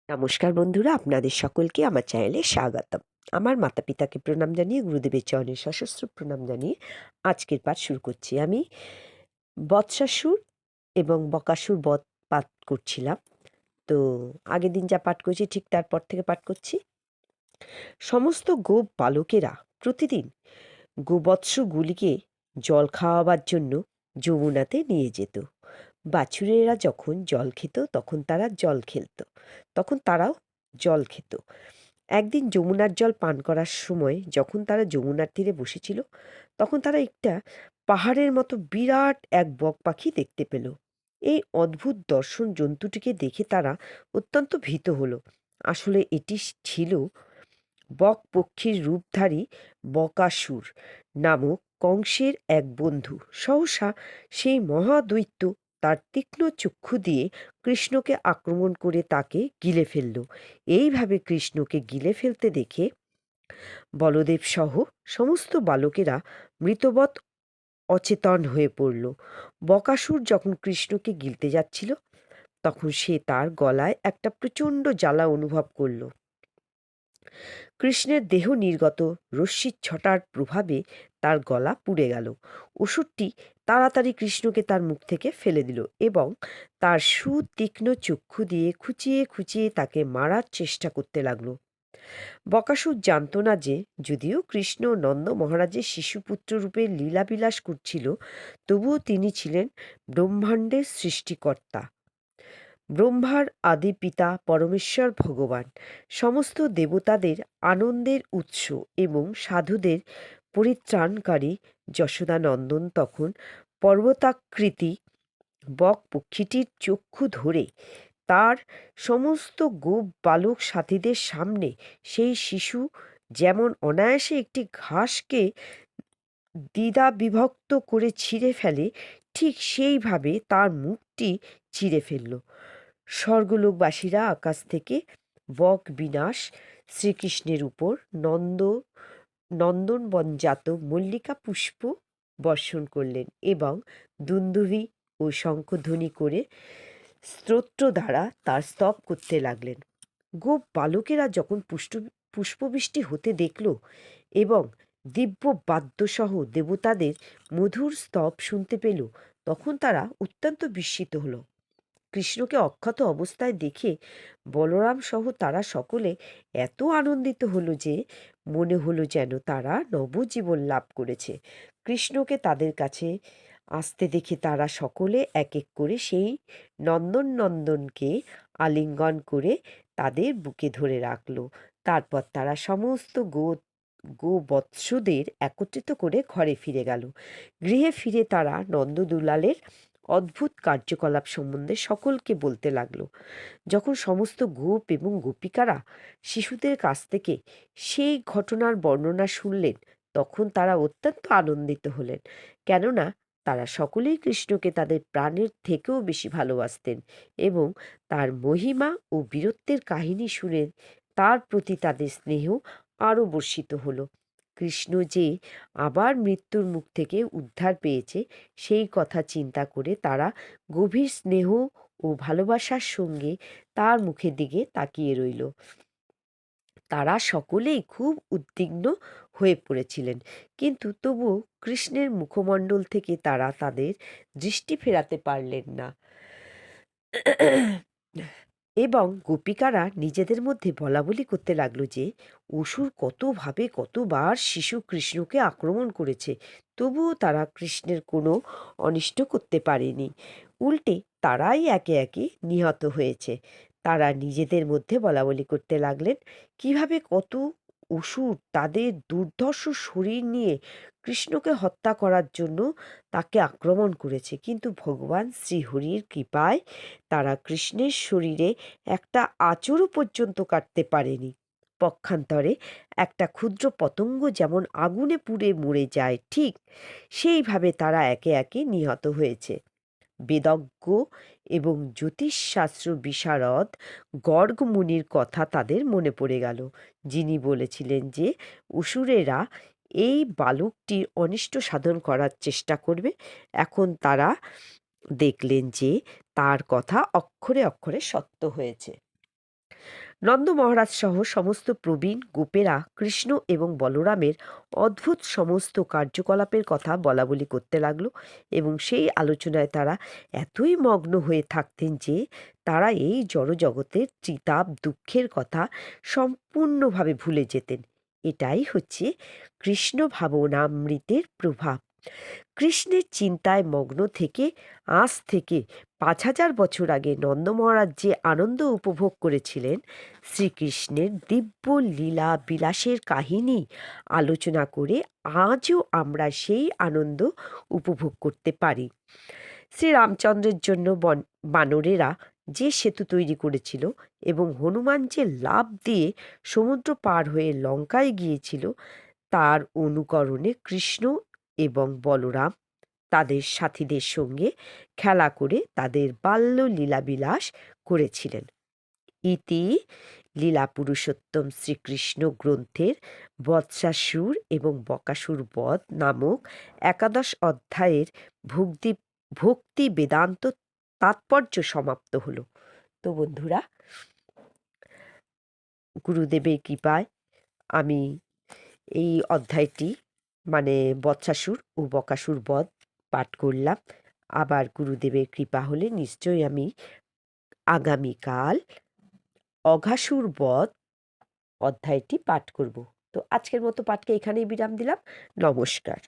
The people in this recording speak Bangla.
নমস্কার বন্ধুরা, আপনাদের সকলকে আমার চ্যানেলে স্বাগতম। আমার মাতা পিতাকে প্রণাম জানিয়ে, গুরুদেবের চরণে সশস্ত্র প্রণাম জানিয়ে আজকের পাঠ শুরু করছি। আমি বৎসাসুর এবং বকাসুর বধ পাঠ করছিলাম। তো আগের দিন যা পাঠ করেছি ঠিক তারপর থেকে পাঠ করছি। সমস্ত গোপ বালকেরা প্রতিদিন গোবৎসগুলিকে জল খাওয়াবার জন্য যমুনাতে নিয়ে যেত। বাছুরেরা যখন জল খেত তখন তারা জল খেলত, তখন তারাও জল খেত। একদিন যমুনার জল পান করার সময় যখন তারা যমুনার তীরে বসেছিল, তখন তারা একটা পাহাড়ের মতো বিরাট এক বক পাখি দেখতে পেল। এই অদ্ভুত দর্শন জন্তুটিকে দেখে তারা অত্যন্ত ভীত হলো। আসলে এটি ছিল বক পক্ষীর রূপধারী বকাসুর নামক কংসের এক বন্ধু। সহসা সেই মহাদৈত্য তার তীক্ষ্ণ চক্ষু দিয়ে কৃষ্ণকে আক্রমণ করে তাকে গিলে ফেলল। এইভাবে কৃষ্ণকে গিলে ফেলতে দেখে বলদেব সহ সমস্ত বালকেরা মৃতবৎ অচেতন হয়ে পড়ল। বকাসুর যখন কৃষ্ণকে গিলতে যাচ্ছিল, তখন সে তার গলায় একটা প্রচণ্ড জ্বালা অনুভব করল। কৃষ্ণের দেহ নির্গত রশ্মির ছটার প্রভাবে তার গলা পুড়ে গেল। অসুরটি তাড়াতাড়ি কৃষ্ণকে তার মুখ থেকে ফেলে দিল এবং তার সুতীক্ষ্ণ চক্ষু দিয়ে খুঁচিয়ে খুঁচিয়ে তাকে মারার চেষ্টা করতে লাগলো। বকাসুর জানত না যে যদিও কৃষ্ণ নন্দ মহারাজের শিশুপুত্র রূপে লীলাবিলাস করছিল, তবুও তিনি ছিলেন ব্রহ্মাণ্ডের সৃষ্টিকর্তা, ব্রহ্মার আদি পিতা পরমেশ্বর ভগবান, সমস্ত দেবতাদের আনন্দের উৎস এবং সাধুদের পরিত্রাণকারী যশোদানন্দন তখন পর্বতাকৃতি বক পক্ষীটির চক্ষু ধরে তার সমস্ত গোপ বালক সাথীদের সামনে সেই শিশু যেমন অনায়াসে একটি ঘাসকে দ্বিধা বিভক্ত করে ছিঁড়ে ফেলে, ঠিক সেইভাবে তার মুখটি ছিঁড়ে ফেলল। স্বর্গলোকবাসীরা আকাশ থেকে বক বিনাশ শ্রীকৃষ্ণের উপর নন্দনবনজাত মল্লিকা পুষ্প বর্ষণ করলেন এবং দুন্দুভি ও শঙ্খধ্বনি করে স্তোত্র দ্বারা তার স্তব করতে লাগলেন। গোপ বালকেরা যখন পুষ্পবৃষ্টি হতে দেখল এবং দিব্য বাদ্যসহ দেবতাদের মধুর স্তব শুনতে পেল, তখন তারা অত্যন্ত বিস্মিত হল। কৃষ্ণকে অক্ষত অবস্থায় দেখে বলরাম সহ তারা সকলে এত আনন্দিত হলো যে মনে হলো যেন তারা নবজীবন লাভ করেছে। কৃষ্ণকে তাদের কাছে আসতে দেখে তারা সকলে এক এক করে সেই নন্দনকে আলিঙ্গন করে তাদের বুকে ধরে রাখল। তারপর তারা সমস্ত গোবৎসদের একত্রিত করে ঘরে ফিরে গেল। গৃহে ফিরে তারা নন্দদুলালের অদ্ভুত কার্যকলাপ সম্বন্ধে সকলকে বলতে লাগলো। যখন সমস্ত গোপ এবং গোপিকারা শিশুদের কাছ থেকে সেই ঘটনার বর্ণনা শুনলেন, তখন তারা অত্যন্ত আনন্দিত হলেন, কেননা তারা সকলেই কৃষ্ণকে তাদের প্রাণের থেকেও বেশি ভালোবাসতেন এবং তার মহিমা ও বীরত্বের কাহিনী শুনে তার প্রতি তাদের স্নেহ আরও বর্ষিত হলো। কৃষ্ণ যে আবার মৃত্যুর মুখ থেকে উদ্ধার পেয়েছে, সেই কথা চিন্তা করে তারা গভীর স্নেহ ও ভালোবাসার সঙ্গে তার মুখের দিকে তাকিয়ে রইল। তারা সকলেই খুব উদ্বিগ্ন হয়ে পড়েছিলেন, কিন্তু তবুও কৃষ্ণের মুখমণ্ডল থেকে তারা তাদের দৃষ্টি ফেরাতে পারলেন না। এবং গোপিকারা নিজেদের মধ্যে বলাবলি করতে লাগলো যে অসুর কতবার শিশু কৃষ্ণকে আক্রমণ করেছে, তবুও তারা কৃষ্ণের কোনো অনিষ্ট করতে পারেনি। উল্টে তারাই একে একে নিহত হয়েছে। তারা নিজেদের মধ্যে বলাবলি করতে লাগলেন কিভাবে কত অসুর তাদের দুর্ধর্ষ শরীর নিয়ে কৃষ্ণকে হত্যা করার জন্য তাকে আক্রমণ করেছে, কিন্তু ভগবান শ্রীহরির কৃপায় তারা কৃষ্ণের শরীরে একটা আঁচড়ও পর্যন্ত কাটতে পারেনি। পক্ষান্তরে একটা ক্ষুদ্র পতঙ্গ যেমন আগুনে পুড়ে মরে যায়, ঠিক সেইভাবে তারা একে একে নিহত হয়েছে। বেদজ্ঞ এবং জ্যোতিষশাস্ত্র বিশারদ গর্গ মুনির কথা তাদের মনে পড়ে গেল, যিনি বলেছিলেন যে অসুরেরা এই বালকটির অনিষ্ট সাধন করার চেষ্টা করবে। এখন তারা দেখলেন যে তার কথা অক্ষরে অক্ষরে সত্য হয়েছে। নন্দ মহারাজ সহ সমস্ত প্রবীণ গোপেরা কৃষ্ণ এবং বলরামের অদ্ভুত সমস্ত কার্যকলাপের কথা বলাবলি করতে লাগল এবং সেই আলোচনায় তারা এতই মগ্ন হয়ে থাকতেন যে তারা এই জড়জগতের ত্রিতাপ দুঃখের কথা সম্পূর্ণভাবে ভুলে যেতেন। এটাই হচ্ছে কৃষ্ণ ভাবনামৃতের প্রভাব। কৃষ্ণের চিন্তায় মগ্ন থেকে আজ থেকে ৫,০০০ বছর আগে নন্দ মহারাজ যে আনন্দ উপভোগ করেছিলেন, শ্রীকৃষ্ণের দিব্য লীলা বিলাসের কাহিনী আলোচনা করে আজও আমরা সেই আনন্দ উপভোগ করতে পারি। শ্রীরামচন্দ্রের জন্য বানরেরা যে সেতু তৈরি করেছিল এবং হনুমান যে লাফ দিয়ে সমুদ্র পার হয়ে লঙ্কায় গিয়েছিল, তার অনুকরণে কৃষ্ণ এবং বলরাম তাদের সাথীদের সঙ্গে খেলা করে তাদের বাল্য লীলাবিলাস করেছিলেন। ইতি লীলা পুরুষোত্তম শ্রীকৃষ্ণ গ্রন্থের বৎসাসুর এবং বকাসুর বধ নামক ১১ অধ্যায়ের ভক্তি বেদান্ত তাৎপর্য সমাপ্ত হলো। তো বন্ধুরা, গুরুদেবের কৃপায় আমি এই অধ্যায়টি মানে বৎসাসুর ও বকাসুর বধ পাঠ করলাম। আবার গুরুদেবের কৃপা হলে নিশ্চয়ই আমি আগামীকাল অঘাসুর বধ অধ্যায়টি পাঠ করব। তো আজকের মতো পাঠকে এখানেই বিরাম দিলাম। নমস্কার।